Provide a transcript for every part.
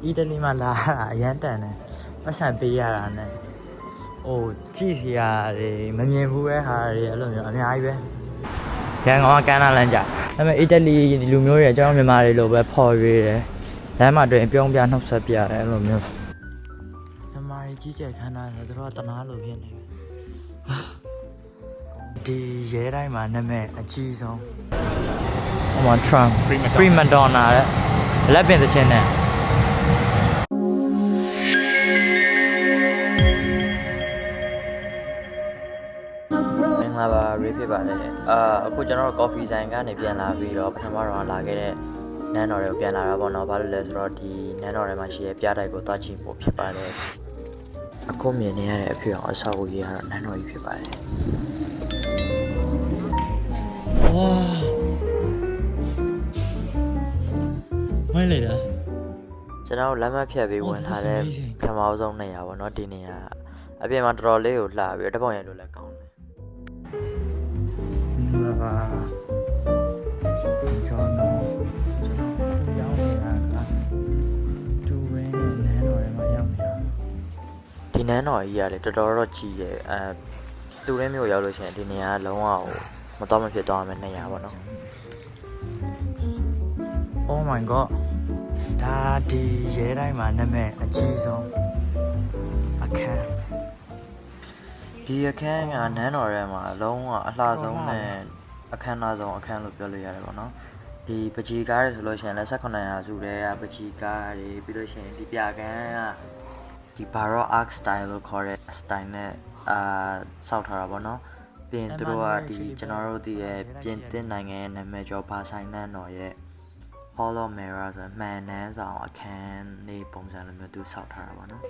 意大利嘛လာအရန်တန်တယ်ပတ်စံပေးရတာနဲ့ဟိုကြည့်စီရတယ်မမြင်ဘူးပဲဟာတွေအဲ့လိုမျိုးအများကြီးပဲရန်ကုန်ကကမ်းနားလမ်းကြဒါပေမဲ့အီတလီလူမျိုးတွေကျွန်တော်မြန်မာတွေလိုပဲဖော်ရွေးတယ်လမ်းမှာတွင်ပြုံးပြနှုတ်ဆက်ပြတယ်အဲ့လိုမျိုးမြန်မာတွေကြီးကျယ်ခမ်းနားတယ်သူတို့ကတနာလိုဖြစ်နေဒီရဲတိုင်းမှာနာမည်အကြီးဆုံးဟိုမှာ Trump Prima Donna တဲ့လက်ပင်သချင်းနဲ့မင်္ဂလာပါရေးဖြစ်ပါတယ်အခုကျွန်တော်တို့ coffee ဆိုင်ကနေပြန်လာပြီးတော့ပထမတော့လာခဲ့တဲ့နန်းတော်တွေကိုပြန်လာတာပေါ့နော်ဘာလို့လဲဆိုတော့ဒီနန်းတော်တွေမှာရှိတဲ့ပြတိုက်ကိုတွားကြည့်ဖို့ဖြစ်ပါတယ်အခုမြင်နေရတဲ့အဖြစ်အောင်အဆောက်အဦကြီးကတော့နန်းတော်ကြီးဖြစ်ပါတယ်ဝါမိုင်းလေတာကျွန်တော်လမ်းမဖြတ်ပြီးဝင်လာတဲ့ပထမဆုံးနေရာပေါ့နော်ဒီနေရာအပြင်မှာတော်တော်လေးကိုလှပြီးတော့တပေါင်ရလို့လည်းကောင်းတယ်လာပါကျွန်တော်ရောက်နေတာကတူရင်းနဲ့နန်းတော်ထဲမှာရောက်နေတာဒီနန်းတော်ကြီးကလည်းတော်တော်ကြီးရဲ့တူရင်းမျိုးရောက်လို့ရှိရင်ဒီနေရာကလုံးဝမတော်မဖြစ်သွားမယ့်နေရာပေါ့နော် Oh my god ဒါဒီရဲတိုင်းမှာနာမည်အကြီးဆုံးအခန်းဒီအခန်းကနန်းတော်ထဲမှာလုံးဝအလှဆုံးနဲ့အခမ်းအနားဆုံးအခန်းလို့ပြောလို့ရတယ်ပေါ့နော်ဒီပကြီးကားတွေဆိုလို့ရှိရင်လည်း1800ရာစုတည်းကပကြီးကားတွေပြီးလို့ရှိရင်ဒီပြကန်းကဒီ Baroque Art Style လို့ခေါ်တဲ့ style နဲ့စောက်ထားတာပေါ့နော်ပြီးရင်သူတို့ကဒီကျွန်တော်တို့ဒီရဲ့ပြင်သစ်နိုင်ငံရဲ့နာမည်ကျော်ဘာဆိုင်နန်းတော်ရဲ့ Hall of Mirror ဆိုမှန်နှန်းဆောင်အခန်းလေးပုံစံလိုမျိုးသူစောက်ထားတာပေါ့နော်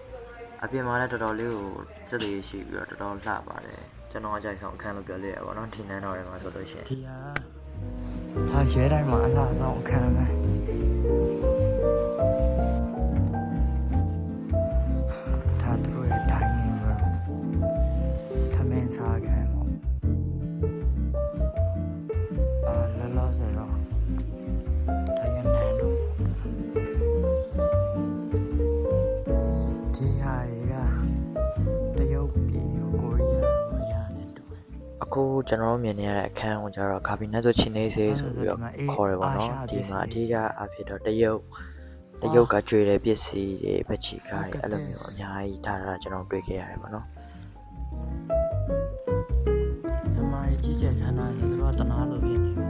အပြင်မှာလည်းတော်တော်လေးကိုစက်သေးရှိပြီးတော့တော်တော်လှပါတယ်ကျွန်တော်အကြိုက်ဆုံးအခန်းလို့ပြောလို့ရပါတော့ဒီနန်းတော်ထဲမှာဆိုလို့ရှိရင်ဒီဟာဒါရဲတိုင်းမှာအလှဆုံးအခန်းပဲဒါသူတို့ရဲ့ dining room ထမင်းစားခန်းပေါ့လောလောဆယ်တော့ဒါရနန်းတော်ဒီဟာတွေကတရုတ်ပြည်ကိုရီးယားမရနဲ့တူတယ်အခုကျွန်တော်တို့မြင်နေရတဲ့အခန်းကိုကျတော့ကာဘီနက်ဆိုချင်းနေစေးဆိုပြီးတော့ခေါ်တယ်ပေါ့နော်ဒီမှာအထူးအဖြစ်တော့တရုတ်ကကျွေတဲ့ပစ္စည်းတွေပချီကားတွေအဲ့လိုမျိုးအများကြီးထားတာကျွန်တော်တွေ့ခဲ့ရတယ်ပေါ့နော်မြန်မာကြီးကျယ်ခမ်းနားတယ်သူတို့ကတနာလို့ဖြစ်နေတယ်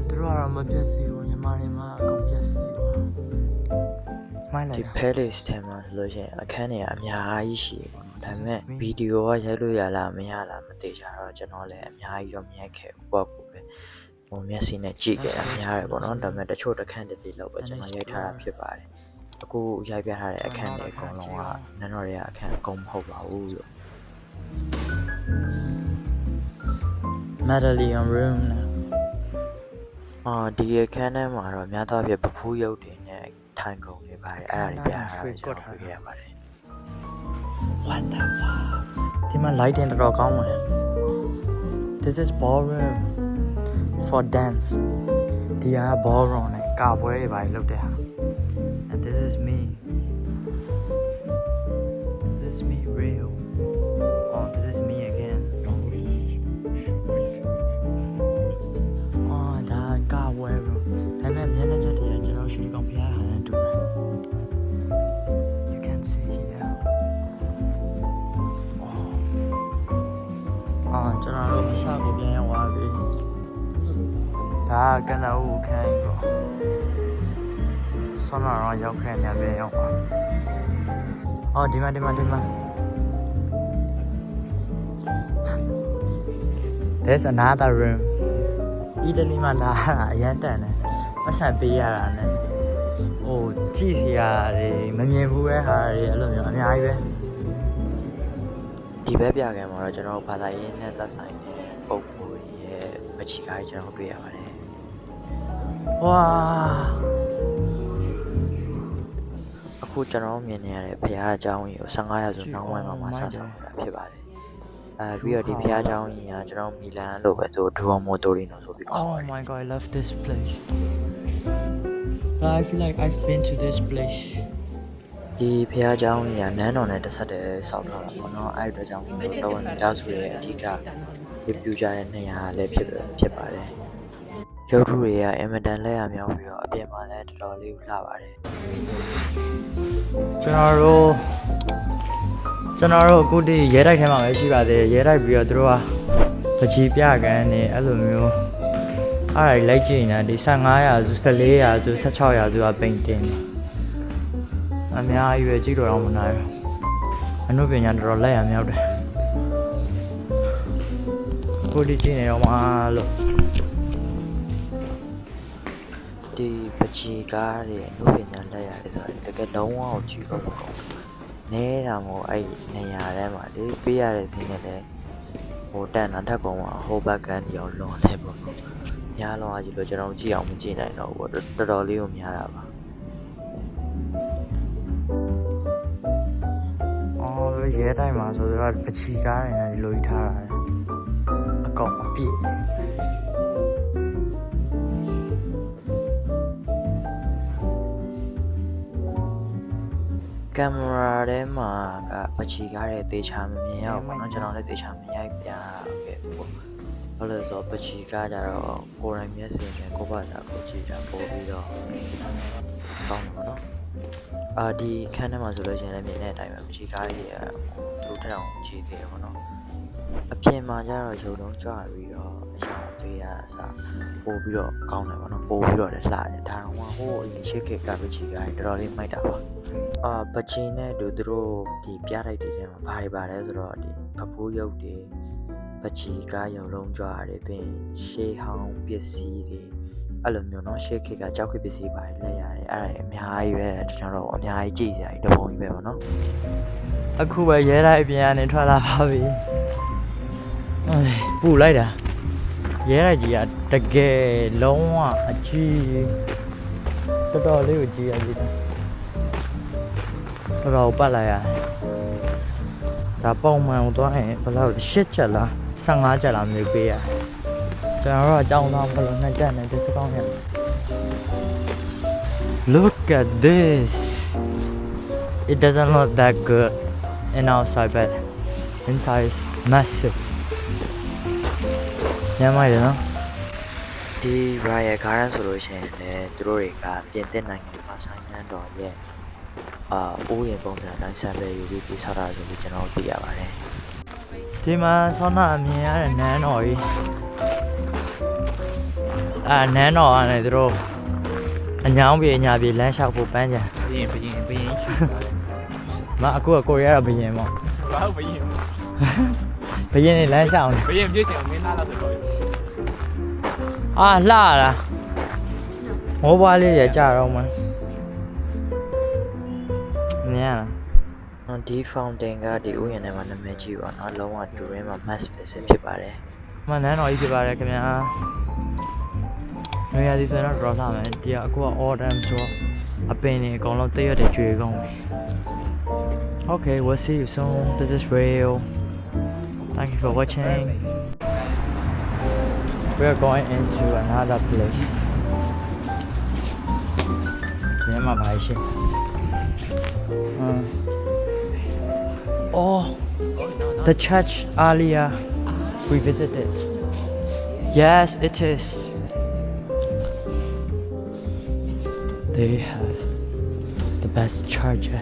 သူတို့ကတော့မပြည့်စုံဘူးမြန်မာတွေမှာအကုန်ပြည့်စုံသွားမိုင်းလိုက်ဒီ palace ထဲမှာဆိုလို့ရှိရင်အခန်းတွေကအများကြီးရှိတယ်ပေါ့နော်ဒါပေမဲ့ဗီဒီယိုကရိုက်လို့ရလားမရလားမသိကြတော့ကျွန်တော်လည်းအများကြီးတော့မရိုက်ခဲ့ဘူးပေါ့ကိုပဲဟိုမျက်စိနဲ့ကြည့်ခဲ့တာများတယ်ပေါ့နော်ဒါပေမဲ့တချို့တစ်ခန်းတစ်လောက်ပဲကျွန်တော်ရိုက်ထားတာဖြစ်ပါတယ်အခုရိုက်ပြထားတဲ့အခန်းတွေအကုန်လုံးကနန်းတော်ရဲ့အခန်းအကုန်မဟုတ်ပါဘူးလို့ Medallion Room ဒီအခန်းထဲမှာတော့များသောအားဖြင့်ပဖူးရုပ်တွေနဲ့ထိုင်ကုန်တွေပါတယ်အဲ့ဒါတွေပြထားတာကျွန်တော်တွေ့ခဲ့ရပါတယ် What the fuck ဒီမှာ lighting တော်တော်ကောင်းပါတယ် This is ballroom for dance ဒီက ballroom နဲ့ကာပွဲတွေပါလုပ်တဲ့ဟာ and this is me real oh this is me again ဒါကာပွဲဘရိုဒါပေမဲ့မျက်နှာချက်တွေကကျွန်တော်ရွှေကောင်ဖျားဟာနဲ့တူတယ် you can see here ကျွန်တော်တို့အစကိုပြန်ရောက်သွားပြီဒါကကနဦးခိုင်းပေါ့ဆောင်းလာတော့ရောက်ခဲ့နေပြန်ရောက်ပါဒီမှာ There's another room အီတလီမှာလာတာအရန်တန်တယ်ပတ်စံပေးရတာနဲ့ဟိုကြည့်စီရတယ်မမြင်ဘူးပဲဟာတွေအဲ့လိုမျိုးအများကြီးပဲဒီဘက်ပြကံမှာတော့ကျွန်တော်ဘာသာရေးနဲ့သက်ဆိုင်တဲ့ပုံပုံရဲ့မချီကားကြီးကျွန်တော်တွေ့ရပါတယ်ဝါအခုကျွန်တော်မြင်နေရတဲ့ဘုရားအကြောင်းကြီးကို15ရာစုနောက်ပိုင်းမှာစဆောင်နေတာဖြစ်ပါတယ်ပြီးတော့ဒီဘုရားကျောင်းကြီးကကျွန်တော်မီလန်လို့ပဲသူဒူဝါမိုတိုရီနိုဆိုပြီးခေါ်တယ် Oh my god I love this place But I feel like I've been to this place. ဒီဖះเจ้าကြီးကနန်းတော်နဲ့တစ်ဆက်တည်းဆောက်ထားတာပေါ့နော်အဲ့အတွက်ကြောင့်တော်ဝင်မိသားစုရဲ့အဓိကပြပြကြတဲ့နေရာလည်းဖြစ်ပါတယ်ရုပ်ထုတွေကအင်မတန်လက်ရမြောက်ပြီးတော့အပြင်မှာလည်းတော်တော်လေးလှပါတယ်ကျွန်တော်တို့အခုတည်းရဲတိုက်ထဲမှာပဲရှိပါသေးတယ်ရဲတိုက်ပြီးတော့သူတို့ကပကြီးပြကန်နေအဲ့လိုမျိုးအဲ့ဒါလိုက်ကြည့်နေတာဒီ15ရာစု14ရာစု16ရာစုကပိန်တင်အများကြီးပဲကြည့်တော့မနိုင်ဘူးအနုပညာတော်တော်လက်ရမြောက်တယ်ကိုဒီကြည့်နေတော့မှလို့ဒီပချီကားတွေအနုပညာလက်ရတယ်ဆိုတော့တကယ်လုံးဝကိုကြည့်လို့မကောင်းဘူးနေတာမို့အဲ့နေရာထဲမှာလေပေးရတဲ့ဈေးနဲ့လည်းဟိုတန်တာထက်ကောင်ကဟိုဘက်ကန်ဒီအောင်လွန်နေပေါ့နော်များလုံးအကြည့်လို့ကျွန်တော်ကြည့်အောင်မကြည့်နိုင်တော့ဘူးတော်တော်လေးကိုများတာပါရဲတိုင်းမှာဆိုတော့ပချီကားနေတယ်ဒီလိုကြီးထားတာအကောင်အပြည့်ကင်မရာထဲမှာကပချီကားတဲ့တေချာမမြင်ရဘူးပေါ့နော်ကျွန်တော်လည်းတေချာမရိုက်ပြခဲ့ဘူးပေါ့ဘာလို့လဲဆိုတော့ပချီကားကြတော့ကိုယ်တိုင်မျက်စိနဲ့ကိုယ့်ဘာသာကိုကြည့်တာပို့ပြီးတော့ကောင်းတယ်ပေါ့နော်ဒီခန်းထဲမှာဆိုလို့ရှိရင်လည်းမြင်တဲ့အတိုင်းပဲပချီကားကြီးလူထက်အောင်ကြည့်သေးတယ်ပေါ့နော်အပြင်မှာကျတော့ရုံလုံးကြွပြီးတော့အရာတွေးရအစားပို့ပြီးတော့ကောင်းတယ်ပေါ့နော်ပို့ပြီးတော့လည်းလှတယ်ဒါတော့ဟိုအရင်ရှိခေတ်ကပချီကားကြီးတော်တော်လေးမိုက်တာပါပချီနဲ့သူတို့ဒီပြတိုက်တွေထဲမှာဘာတွေပါလဲဆိုတော့ဒီဖဖိုးရုပ်တွေပချီကားရုံလုံးကြွတွေပြီးရှေးဟောင်းပစ္စည်းတွေအဲ့လိုမျိုးနော်ရှေးခေတ်ကကြောက်ခေတ်ပစ္စည်းပါတယ်လက်ရတယ်အဲ့ဒါအများကြီးပဲကျွန်တော်တို့အများကြီးကြည့်စရာကြီးတပုံကြီးပဲပေါ့နော်အခုပဲရဲတိုက်အပြင်ကနေထွက်လာပါပြီပူလိုက်တာရဲတိုက်ကြီးကတကယ်လုံးဝအကြီးတော်တော်လေးကိုကြီးရပြီတော်တော်ပတ်လိုက်ရတယ်ဒါပုံမှန်သွားရင်ဘယ်လောက်8ချက်လား15ချက်လားမသိပေးရကျွန်တော်တို့အကြောင်းသားဘယ်လို2ချက်နဲ့တစ်စကောင်းရ Look at this it doesn't look that good in outside but inside is massive ညမိုက်ရနော်ဒီ Royal Garden ဆိုလို့ရှိရင်လည်းသူတို့တွေကပြင်သစ်နိုင်ငံမှာဆိုင်နှန်းတော်ရဲ့အိုးရင်ပုံစံတိုင်းဆန်ပဲယူပြီးပြဆောက်တာဆိုပြီးကျွန်တော်သိရပါတယ်ဒီမှာဆောနာအမြင်ရတဲ့နန်းတော်ကြီးနန်းတော်ကနေသူတို့အညောင်းပြေအညာပြေလမ်းလျှောက်ဖို့ပန်းကြံဘရင်ရှိပါတယ်မအခုကကိုရီးယားကဘရင်ပေါ့ဘာဘရင်ဘရင်နေလမ်းလျှောက်နေဘရင်ပြည့်စင်မင်းလာတော့ဆိုတော့လှတာမိုးပွားလေးရကြတော့မှနည်းလားဒီ fountain ကဒီဥယျာဉ်ထဲမှာနာမည်ကြီးပါနော်လုံးဝ touring မှာ must visit ဖြစ်ပါတယ်မနန်းတော်ကြီးဖြစ်ပါတယ်ခင်ဗျာနေရာဒီဆိုတော့တော့လာမယ်ဒီကအခုက autumn ဆိုအပင်တွေအကုန်လုံးတရွတ်တွေကျွေကုန်ပြီ Okay we'll see you soon this is Rail thank you for watching we are going into another place ဒီမှာပါရှိOh, the church earlier we visited. Yes, it is. They have the best charger.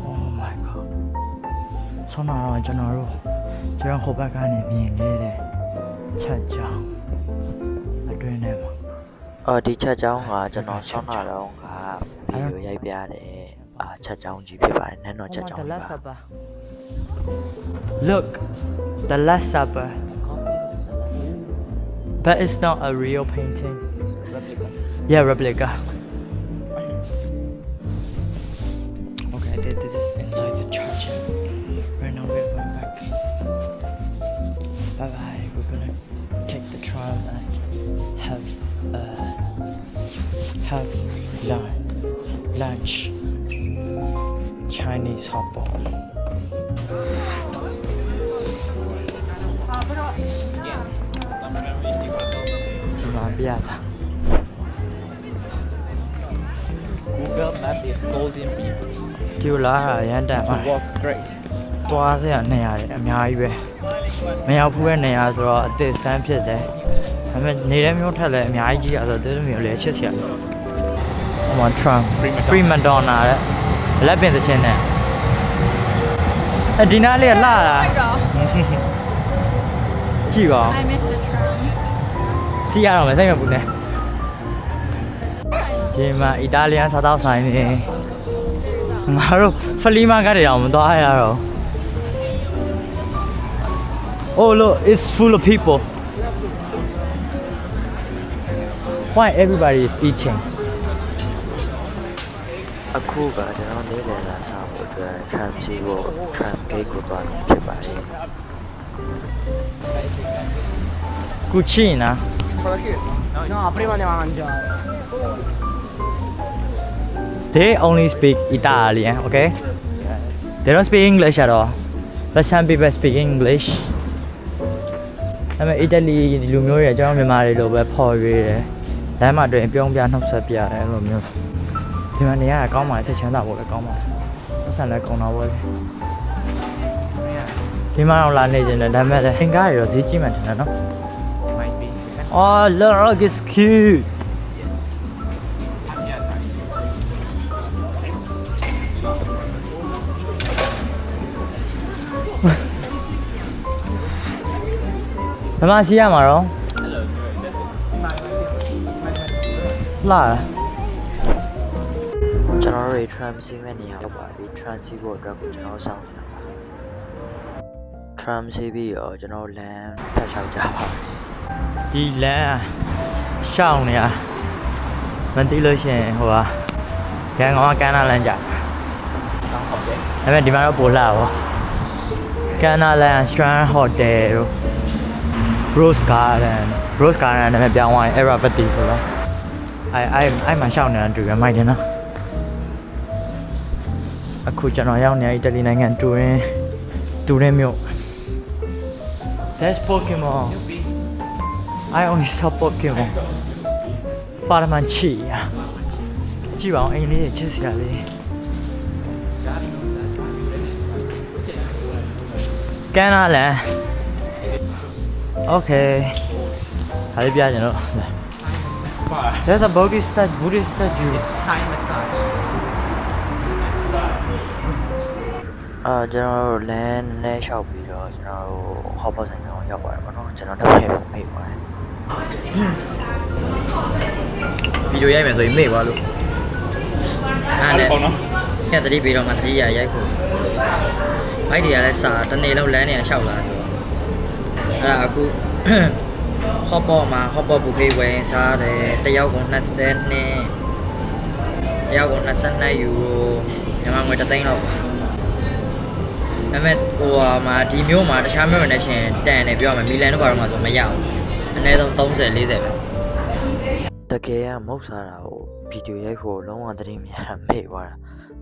Oh my god. So now I don't know. Just hope I can meet the church. I don't know. ဒီချက်ကြောင်းကကျွန်တော်ဆောင်းလာတော့ကဗီဒီယိုရိုက်ပြတယ်ချက်ကြောင်းကြီးဖြစ်ပါတယ်နန်းတော်ချက်ကြောင်းပါ Look the Last Supper but it's not a real painting yeah replica okay this is inside the church right now we're going back bye bye we're gonna take the tram and have lunch Chinese hot pot ဒီမှာ ပြရစား Google Map is golden beam ဒီလိုလာတာရန်တန်ပါ to walk straight သွားစရာနေရတယ်အများကြီးပဲမရောက်ဘူးတဲ့နေရာဆိုတော့အသစ်ဆန်းဖြစ်တယ်ဒါပေမဲ့နေတဲ့မျိုးထက်လည်းအများကြီးကြီးရဆိုတော့ဒီမျိုးလည်းချစ်စရာဟိုမှာ Trump Prima Donna တဲ့လက်ပင်သချင်းနဲ့ဒီနားလေးကလှတာကြည့်ပါ I missed the tram. စီးရတော့မယ်စိတ်မပူနဲ့ဒီမှာအီတာလီယန်စားတော့ဆိုင်နေငါတို့ဖလီမာကတည်းကမသွားရတော့ Oh look, it's full of people. Why everybody is eating? အခုကကျွန်တော်နေလည်လာစားဖို့အတွက် tram စီးဖို့ tram gate ကိုသွားနေဖြစ်ပါတယ် Cucina. No, prima andiamo a mangiare. They only speak Italian, okay? They don't speak English at all. But some people speak English. ဒါပေမဲ့အီတလီလူမျိုးတွေကျွန်တော်မြန်မာတွေလိုပဲဖော်ရွေးတယ်လမ်းမှာတွင်ပြုံးပြနှုတ်ဆက်ပြတယ်အဲ့လိုမျိုးဒီမှာနေရတာကောင်းပါလေစိတ်ချမ်းသာဖို့လည်းကောင်းပါပတ်စံလည်းကောင်းတော့ပဲဒီမှာတော့လာနေကြတယ်ဒါပေမဲ့လည်းအင်္ဂါတွေတော့ဈေးကြီးမှန်တယ်နော် might be Oh look it's cuteဘယ်မှာစီးရမှာတော့လာ ကျွန်တော်တို့ tram စီးမဲ့နေရာရောက်ပါပြီ tram စီးဖို့အတွက်ကိုကျွန်တော်စောင့်နေတာပါ tram စီးပြီးတော့ကျွန်တော်လမ်းဖက်လျှောက်ကြပါမယ် ဒီလမ်းရှောင်းနေရမသိလို့ရှိရင်ဟိုဟာရန်ကုန်ကကမ်းနားလမ်းကြဒါပေမဲ့ဒီမှာတော့ပို့လာပါကမ်းနားလမ်း Strand Hotel တို့ Rose Garden နာမည်ပြောင်းသွားရင် Eravati ဆိုတော့အဲ့မှာရှောင်းနေတာတူရမိုက်တယ်နော်အခုကျွန်တော်ရောက်နေအီတလီနိုင်ငံတူရင်မြို့ That's Pokemon I only saw Pokemon ပါရမန်ချီကြည့်ပါအောင်အိမ်လေးချစ်စရာလေးကမ်းနားလမ်း Okay ဟာလေးပြကြတော့ spa There's a Buddhist statue Thai massage ကျွန်တော်တို့လမ်းနဲ့လျှောက်ပြီးတော့ကျွန်တော်တို့ဟောပေါ်ဆိုင်တော့ရောက်ပါတယ်ပေါ့နော်ကျွန်တော်တော့မေ့ပါတယ် ဗီဒီယိုရိုက်မယ်ဆိုရင်မေ့သွားလို့အဲ့ဒါနဲ့ညတတိပြီးတော့မှတတိယရိုက်ဖို့ဘိုက်တွေကလည်းစာတစ်နေ့လုံးလမ်းနေရလျှောက်လာဆိုအဲ့ဒါအခုဟော့ပေါ့ဘူဖေးဝယ်စားတယ်တယောက်ကို20နဲ့တယောက်ကို22ယူရိုမြန်မာငွေ3သိန်းလောက်ဒါပေမဲ့ဟိုမှာဒီမျိုးမှာတခြားမျိုးနဲ့ရှင်တန်တယ်ပြောရမယ်မီလန်တို့ဘာလို့မှဆိုမရဘူးအနည်းဆုံး30 40ပဲ တကယ်ကမဟုတ်စားတာကိုဗီဒီယိုရိုက်ဖို့လုံးဝသတိမရတာမေ့သွားတာ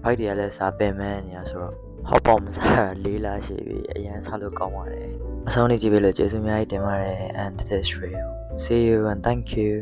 ဘိုက်တွေကလည်းစားပင်မန်းနေရဆိုတော့ဟောပေါ်မစားတာ၄လရှိပြီအရင်စားလို့ကောင်းပါတယ်အဆုံးလေးကြည့်ပေးလို့ကျေးဇူးအများကြီးတင်ပါတယ် and this is real see you and thank you